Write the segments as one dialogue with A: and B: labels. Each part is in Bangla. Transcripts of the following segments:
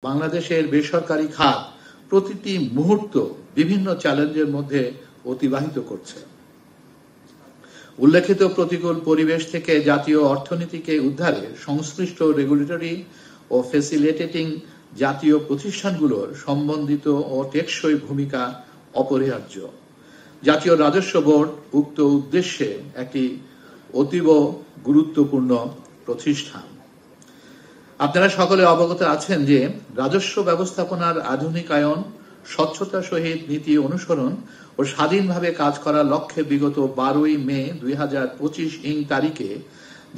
A: বাংলাদেশের বেসরকারি খাত প্রতিটি মুহূর্ত বিভিন্ন চ্যালেঞ্জের মধ্যে অতিবাহিত করছে। উল্লেখিত প্রতিকূল পরিবেশ থেকে জাতীয় অর্থনীতিকে উদ্ধারে সংশ্লিষ্ট রেগুলেটরি ও ফ্যাসিলিটেটিং জাতীয় প্রতিষ্ঠানগুলোর সম্বন্ধিত ও টেকসই ভূমিকা অপরিহার্য। জাতীয় রাজস্ব বোর্ড উক্ত উদ্দেশ্যে একটি অতীব গুরুত্বপূর্ণ প্রতিষ্ঠান। আপনারা সকলে অবগত আছেন যে রাজস্ব ব্যবস্থাপনার আধুনিকায়ন, স্বচ্ছতা সহিত নীতি অনুসরণ ও স্বাধীনভাবে কাজ করার লক্ষ্যে বিগত 12ই মে 2025 তারিখে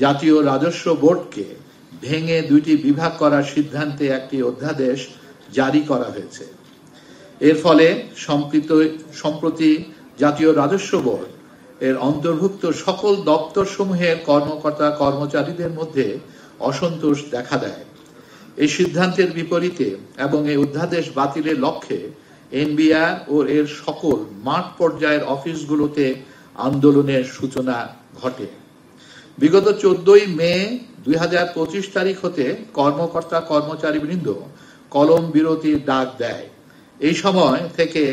A: জাতীয় রাজস্ব বোর্ডকে ভেঙে দুইটি বিভাগ করার সিদ্ধান্তে একটি অধ্যাদেশ জারি করা হয়েছে। এর ফলে সম্প্রতি জাতীয় রাজস্ব বোর্ড এর অন্তর্ভুক্ত সকল দপ্তর সমূহের কর্মকর্তা কর্মচারীদের মধ্যে অসন্তোষ দেখা দেয়। এই সিদ্ধান্তের বিপরীতে এবং এই অধ্যাদেশ বাতিলের লক্ষ্যে এনবিআর ও এর সকল মাঠ পর্যায়ের অফিসগুলোতে আন্দোলনের সূচনা ঘটে। বিগত 14ই মে 2025 তারিখ হতে কর্মকর্তা কর্মচারীবৃন্দ কলম বিরতির ডাক দেয়। এই সময় থেকে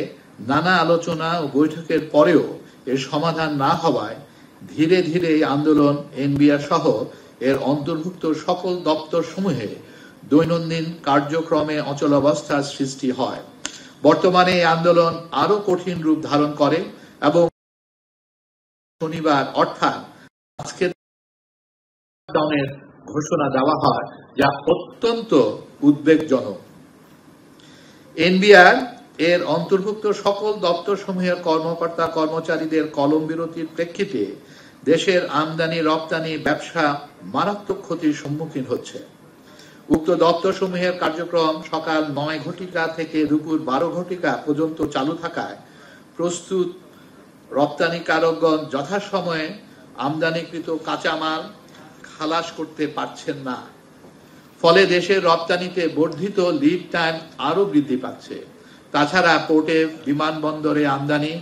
A: নানা আলোচনা ও বৈঠকের পরেও এর সমাধান না হওয়ায় ধীরে ধীরে এই আন্দোলন এনবিআর সহ এর অন্তর্ভুক্ত সকল দপ্তর সমূহে দৈনন্দিন কার্যক্রমে অচলাবস্থার সৃষ্টি হয়। বর্তমানে এই আন্দোলন আরো কঠিন রূপ ধারণ করে এবং শনিবার অর্থাৎ আজকে লকডাউনের ঘোষণা দেওয়া হয়, যা অত্যন্ত উদ্বেগজনক। এনবিআর এর অন্তর্ভুক্ত সকল দপ্তর সমূহের কর্মকর্তা কর্মচারীদের কলম বিরতির প্রেক্ষিতে দেশের আমদানি রপ্তানি ব্যবসা মারাত্মক ক্ষতির সম্মুখীন হচ্ছে। উক্ত দপ্তর সমূহের কার্যক্রম সকাল 9 ঘটিকা থেকে দুপুর 12 ঘটিকা পর্যন্ত চালু থাকায় প্রস্তুত রপ্তানিকারকগণ যথাসময়ে আমদানিকৃত কাঁচামাল খালাস করতে পারছেন না। ফলে দেশের রপ্তানিতে বর্ধিত লিড টাইম আরো বৃদ্ধি পাচ্ছে। তাছাড়া পোর্টে, বিমানবন্দরে আমদানি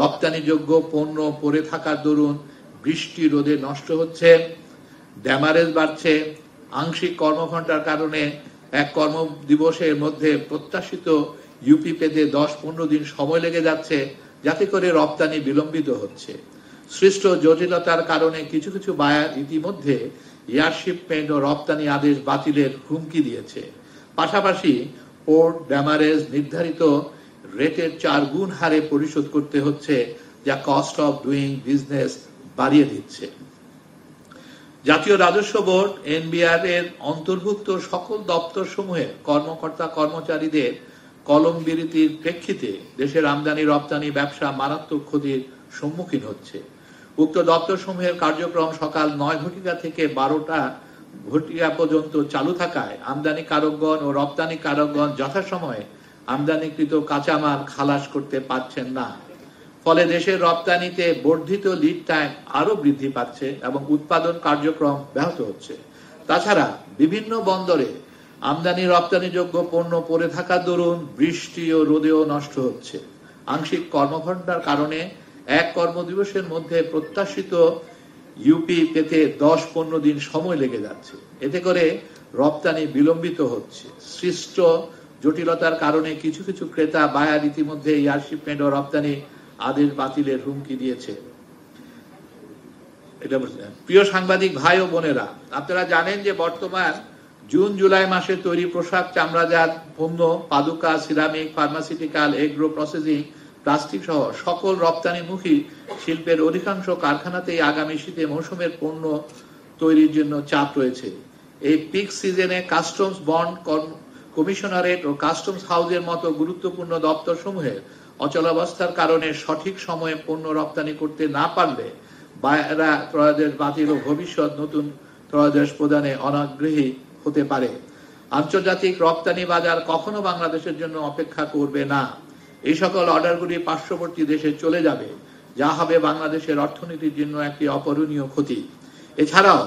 A: রপ্তানিযোগ্য পণ্য পড়ে থাকার দরুন বৃষ্টি রোদে নষ্ট হচ্ছে, ড্যামারেজ বাড়ছে। আংশিক কর্মঘণ্টার কারণে এক কর্মদিবসের মধ্যে প্রত্যাশিত ইউপি পেতে 10-15 দিন সময় লেগে যাচ্ছে, যাতে করে রপ্তানি বিলম্বিত হচ্ছে। সৃষ্ট জটিলতার কারণে কিছু কিছু বায়ার ইতিমধ্যে এয়ারশিপমেন্ট ও রপ্তানি আদেশ বাতিলের হুমকি দিয়েছে। পাশাপাশি পোর্ট ড্যামারেজ নির্ধারিত রেটের 4 গুণ হারে পরিশোধ করতে হচ্ছে, যা কস্ট অফ ডুইং বিজনেস বাড়িয়ে দিচ্ছে। জাতীয় রাজস্ব বোর্ড এনবিআর এর অন্তর্ভুক্ত সকল দপ্তর সমূহের কর্মকর্তা কর্মচারীদের কলম বিরতির প্রেক্ষিতে দেশের আমদানি রপ্তানি ব্যবসা মারাত্মক ক্ষতির সম্মুখীন হচ্ছে। উক্ত দপ্তর সমূহের কার্যক্রম সকাল 9 ঘটিকা থেকে 12টা ঘটিকা পর্যন্ত চালু থাকায় আমদানি কারকগণ ও রপ্তানি কারকগণ যথাসময়ে আমদানিকৃত কাঁচামাল খালাস করতে পারছেন না। ফলে দেশের রপ্তানিতে বর্ধিত লিড টাইম আরো বৃদ্ধি পাচ্ছে এবং উৎপাদন কার্যক্রম ব্যাহত হচ্ছে। তাছাড়া বিভিন্ন বন্দরে আমদানি রপ্তানিযোগ্য পণ্য পড়ে থাকার দরুন বৃষ্টি ও রোদেও নষ্ট হচ্ছে। আংশিক কর্মঘণ্টার কারণে এক কর্মদিবসের মধ্যে প্রত্যাশিত ইউপি পেতে 10-15 দিন সময় লেগে যাচ্ছে। এতে করে রপ্তানি বিলম্বিত হচ্ছে। সৃষ্ট জটিলতার কারণে কিছু কিছু ক্রেতা বায়ার ইতিমধ্যে এয়ারশিপমেন্ট ও রপ্তানি আদেশ বাতিলের হুমকি দিয়েছে। এটা বুঝলেন। প্রিয় সাংবাদিক ভাই ও বোনেরা, আপনারা জানেন যে বর্তমান জুন জুলাই মাসে তৈরি পোশাক, চামড়াজাত পণ্য, পাদুকা, ceramic, pharmaceutical, agro processing, plastic সহ সকল রপ্তানিমুখী শিল্পের অধিকাংশ কারখানাতেই আগামী শীতে মৌসুমের পণ্য তৈরির জন্য চাপ রয়েছে। এই পিক সিজনে কাস্টমস বন্ড কমিশনারেট ও কাস্টমস হাউসের মতো গুরুত্বপূর্ণ দপ্তর সমূহের অচলাবস্থার কারণে সঠিক সময়ে পণ্য রপ্তানি করতে না পারলে বায়রা ত্রয়োদশ বাতিল ও ভবিষ্যৎ নতুন ত্রয়োদশ প্রদানে অনাগ্রহী হতে পারে। আন্তর্জাতিক রপ্তানি বাজার কখনো বাংলাদেশের জন্য অপেক্ষা করবে না। এই সকল অর্ডারগুলি পার্শ্ববর্তী দেশে চলে যাবে, যা হবে বাংলাদেশের অর্থনীতির জন্য একটি অপূরণীয় ক্ষতি। এছাড়াও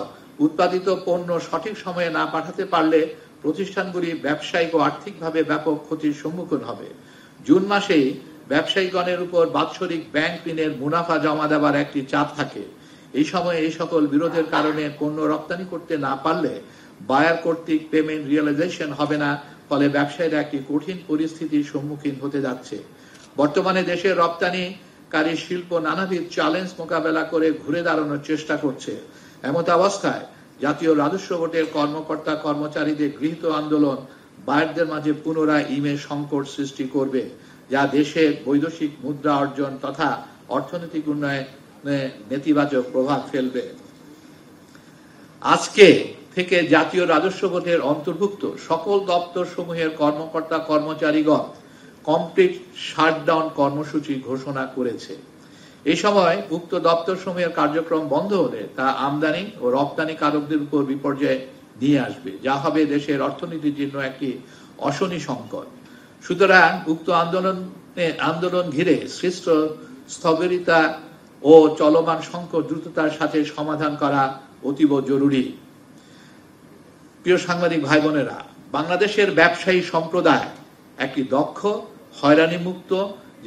A: উৎপাদিত পণ্য সঠিক সময়ে না পাঠাতে পারলে প্রতিষ্ঠানগুলি ব্যবসায়িক ও আর্থিকভাবে ব্যাপক ক্ষতির সম্মুখীন হবে। জুন মাসেই ব্যবসায়ীগণের উপর বাৎসরিক ব্যাংক ঋণের মুনাফা জমা দেওয়ার একটি চাপ থাকে। এই সময়ে এই সকল বিরোধের কারণে পণ্য রপ্তানি করতে না পারলে বায়ার কর্তৃক পেমেন্ট রিয়েলাইজেশন হবে না, ফলে ব্যবসায়ীরা একটি কঠিন পরিস্থিতির সম্মুখীন হতে যাচ্ছে। বর্তমানে দেশের রপ্তানিকারী শিল্প নানাবিধ চ্যালেঞ্জ মোকাবেলা করে ঘুরে দাঁড়ানোর চেষ্টা করছে। এমত অবস্থায় জাতীয় রাজস্ব বোর্ডের কর্মকর্তা কর্মচারীদের গৃহীত আন্দোলন বায়ারদের মাঝে পুনরায় ইমেজ সংকট সৃষ্টি করবে, যা দেশের বৈদেশিক মুদ্রা অর্জন তথা অর্থনৈতিক উন্নয়নে নেতিবাচক প্রভাব ফেলবে। আজকে থেকে জাতীয় রাজস্ব বোর্ডের অন্তর্ভুক্ত সকল দপ্তর সমূহের কর্মকর্তা কর্মচারীগণ কমপ্লিট শাটডাউন কর্মসূচি ঘোষণা করেছে। এই সময় উক্ত দপ্তর সমূহের কার্যক্রম বন্ধ হলে তা আমদানি ও রপ্তানিকারকদের উপর বিপর্যয় নিয়ে আসবে, যা হবে দেশের অর্থনীতির জন্য একটি অশনি সংকট। সুতরাং উক্ত আন্দোলন ঘিরে সৃষ্ট স্থবিরতা ও চলমান সংকট দ্রুততার সাথে সমাধান করা অতীব জরুরি। প্রিয় সাংবাদিক ভাই বোনেরা, বাংলাদেশের ব্যবসায়ী সম্প্রদায় একটি দক্ষ, হয়রানি মুক্ত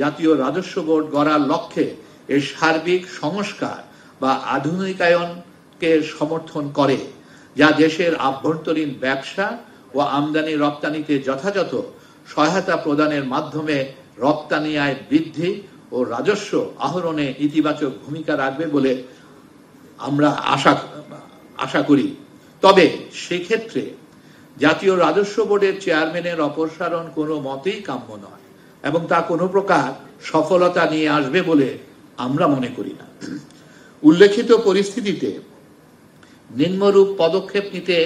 A: জাতীয় রাজস্ব বোর্ড গড়ার লক্ষ্যে এর সার্বিক সংস্কার বা আধুনিকায়নকে সমর্থন করে, যা দেশের আভ্যন্তরীণ ব্যবসা ও আমদানি রপ্তানিতে যথাযথ সহায়তা প্রদানের মাধ্যমে রপ্তানি আয় বৃদ্ধি ও রাজস্ব আহরণে ইতিবাচক ভূমিকা রাখবে বলে আমরা আশা করি। তবে সেক্ষেত্রে জাতীয় রাজস্ব বোর্ডের চেয়ারম্যানের অপসারণ কোনো মতেই কাম্য নয় এবং তা কোনো প্রকার সফলতা নিয়ে আসবে বলে আমরা মনে করি না। উল্লেখিত পরিস্থিতিতে নিম্নরূপ পদক্ষেপ নিতে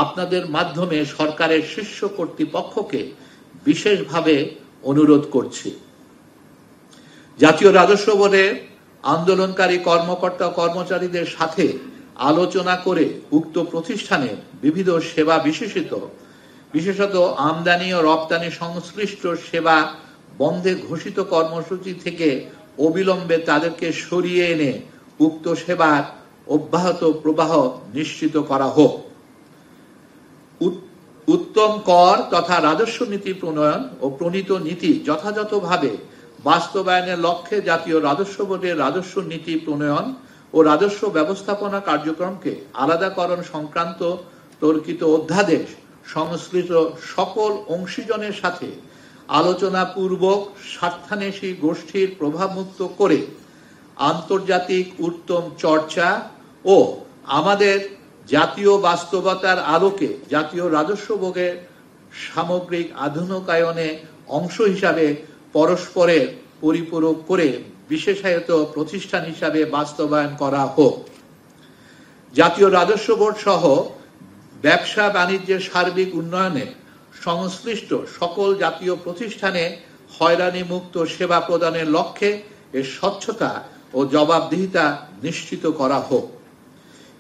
A: আপনাদের মাধ্যমে সরকারের শীর্ষ কর্তৃপক্ষকে বিশেষভাবে অনুরোধ করছি। জাতীয় রাজস্ব বোর্ডের আন্দোলনকারী কর্মকর্তা কর্মচারীদের সাথে আলোচনা করে উক্ত প্রতিষ্ঠানের বিবিধ সেবা বিশেষত আমদানি ও রপ্তানি সংশ্লিষ্ট সেবা বন্ধে ঘোষিত কর্মসূচি থেকে অবিলম্বে তাদেরকে সরিয়ে এনে উক্ত সেবার অব্যাহত প্রবাহ নিশ্চিত করা হোক। উত্তম কর তথা রাজস্ব নীতি প্রণয়ন ও প্রণীত নীতি যথাযথভাবে বাস্তবায়নের লক্ষ্যে জাতীয় রাজস্ব বোর্ডের রাজস্ব নীতি প্রণয়ন ও রাজস্ব ব্যবস্থাপনা কার্যক্রমকে আলাদাকরণ সংক্রান্ত তর্কিত অধ্যাদেশ সংশ্লিষ্ট সকল অংশীজনের সাথে আলোচনা পূর্বক স্বার্থান্বেষী গোষ্ঠীর প্রভাবমুক্ত করে আন্তর্জাতিক উত্তম চর্চা ও আমাদের জাতীয় বাস্তবতার আলোকে জাতীয় রাজস্ব বোর্ডের সামগ্রিক আধুনিকায়নে অংশ হিসাবে পরস্পরের পরিপূরক করে বিশেষায়িত প্রতিষ্ঠান হিসাবে বাস্তবায়ন করা হোক। জাতীয় রাজস্ব বোর্ড সহ ব্যবসা বাণিজ্যের সার্বিক উন্নয়নে সংশ্লিষ্ট সকল জাতীয় প্রতিষ্ঠানে হয়রানি মুক্ত সেবা প্রদানের লক্ষ্যে এর স্বচ্ছতা ও জবাবদিহিতা নিশ্চিত করা হোক।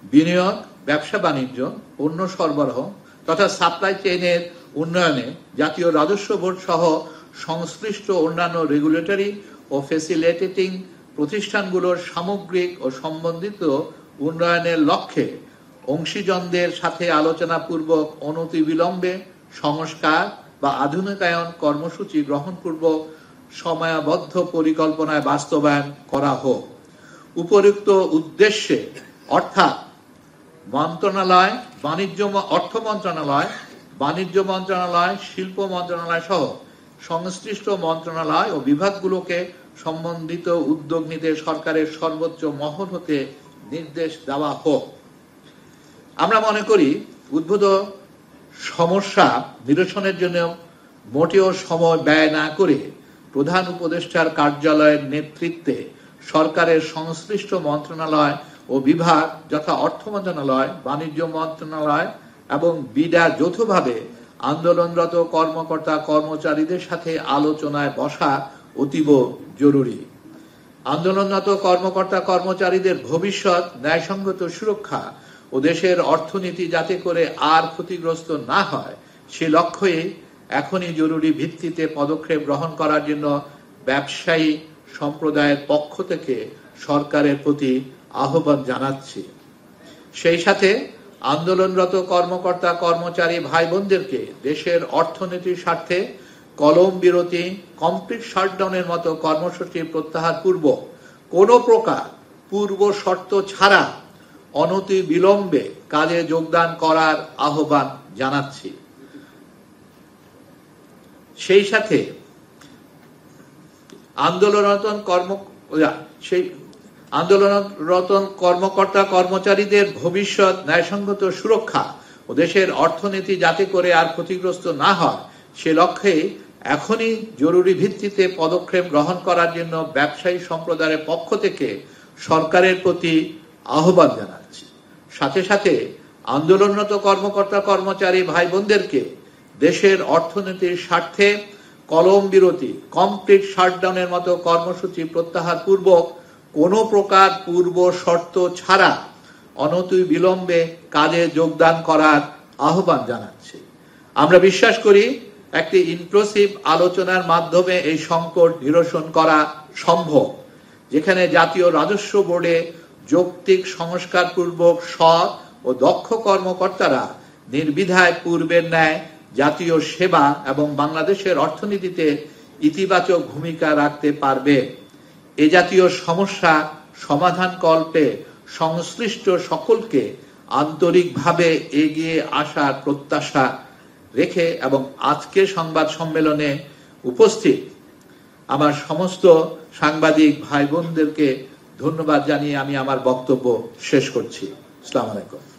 A: বিনিয়োগ, ব্যবসা বাণিজ্য, পণ্য সরবরাহ তথা সাপ্লাই চেইনের উন্নয়নে জাতীয় রাজস্ব বোর্ড সহ সংশ্লিষ্ট অন্যান্য রেগুলেটরি ও ফ্যাসিলিটেটিং প্রতিষ্ঠানগুলোর সামগ্রিক ও সম্বন্ধিত উন্নয়নের লক্ষ্যে অংশীজনদের সাথে আলোচনা পূর্বক অনতিবিলম্বে সংস্কার বা আধুনিকায়ন কর্মসূচি গ্রহণপূর্বক সময়াবদ্ধ পরিকল্পনায় বাস্তবায়ন করা হোক। উপরোক্ত উদ্দেশ্যে অর্থাৎ মন্ত্রণালয়, অর্থ মন্ত্রণালয়, বাণিজ্য মন্ত্রণালয়, শিল্প মন্ত্রণালয় সহ সংশ্লিষ্ট মন্ত্রণালয় ও বিভাগগুলোকে সম্বন্ধিত উদ্যোগ নিতে সরকারের সর্বোচ্চ মহল হতে নির্দেশ দেওয়া হোক। আমরা মনে করি উদ্ভূত সমস্যা নিরসনের জন্য মোটেও সময় ব্যয় না করে প্রধান উপদেষ্টার কার্যালয়ের নেতৃত্বে সরকারের সংশ্লিষ্ট মন্ত্রণালয় ও বিভাগ যথা অর্থ মন্ত্রণালয়, বাণিজ্য মন্ত্রণালয় এবং বিডা যৌথভাবে আন্দোলনরত কর্মকর্তা কর্মচারীদের সাথে আলোচনায় বসা অতীব জরুরি। আন্দোলনরত কর্মকর্তা কর্মচারীদের ভবিষ্যৎ ন্যায়সঙ্গত সুরক্ষা ও দেশের অর্থনীতি যাতে করে আর ক্ষতিগ্রস্ত না হয় সে লক্ষ্যে এখনই জরুরি ভিত্তিতে পদক্ষেপ গ্রহণ করার জন্য ব্যবসায়ী সম্প্রদায়ের পক্ষ থেকে সরকারের প্রতি আহ্বান জানাচ্ছি। সেই সাথে আন্দোলনরত কর্মকর্তা কর্মচারী ভাই বোনদেরকে দেশের অর্থনীতির স্বার্থে কলম বিরতি, কমপ্লিট শাটডাউনের মতো কর্মসূচি প্রত্যাহার পূর্বক কোনো প্রকার পূর্ব শর্ত ছাড়া অনতি বিলম্বে কাজে যোগদান করার আহ্বান জানাচ্ছি। সেই সাথে আন্দোলনরত কর্মকর্তা কর্মচারীদের ভবিষ্যৎ ন্যায়সঙ্গত সুরক্ষা ও দেশের অর্থনীতি যাতে করে আর ক্ষতিগ্রস্ত না হয় সে লক্ষ্যে এখনই জরুরি ভিত্তিতে পদক্ষেপ গ্রহণ করার জন্য ব্যবসায়ী সম্প্রদায়ের পক্ষ থেকে সরকারের প্রতি আহ্বান জানাচ্ছি। সাথে সাথে আন্দোলনরত কর্মকর্তা কর্মচারী ভাই বোনদেরকে দেশের অর্থনীতির স্বার্থে কলম বিরতি, কমপ্লিট শাটডাউনের মতো কর্মসূচি প্রত্যাহার পূর্বক কোনো প্রকার পূর্ব শর্ত ছাড়া অনতিবিলম্বে কাজে যোগদান করার আহ্বান জানাচ্ছি। আমরা বিশ্বাস করি একটি ইনক্লুসিভ আলোচনার মাধ্যমে এই সংকট নিরসন করা সম্ভব, যেখানে জাতীয় রাজস্ব বোর্ডে যৌক্তিক সংস্কারপূর্বক সৎ ও দক্ষ কর্মকর্তারা নির্দ্বিধায় পূর্বের ন্যায় জাতীয় সেবা এবং বাংলাদেশের অর্থনীতিতে ইতিবাচক ভূমিকা রাখতে পারবে। এ জাতীয় সমস্যা সমাধান কল্পে সংশ্লিষ্ট সকলকে আন্তরিকভাবে এগিয়ে আসার প্রত্যাশা রেখে এবং আজকে সংবাদ সম্মেলনে উপস্থিত আমার সমস্ত সাংবাদিক ভাই বোনদেরকে ধন্যবাদ জানিয়ে আমি আমার বক্তব্য শেষ করছি। আসসালামু আলাইকুম।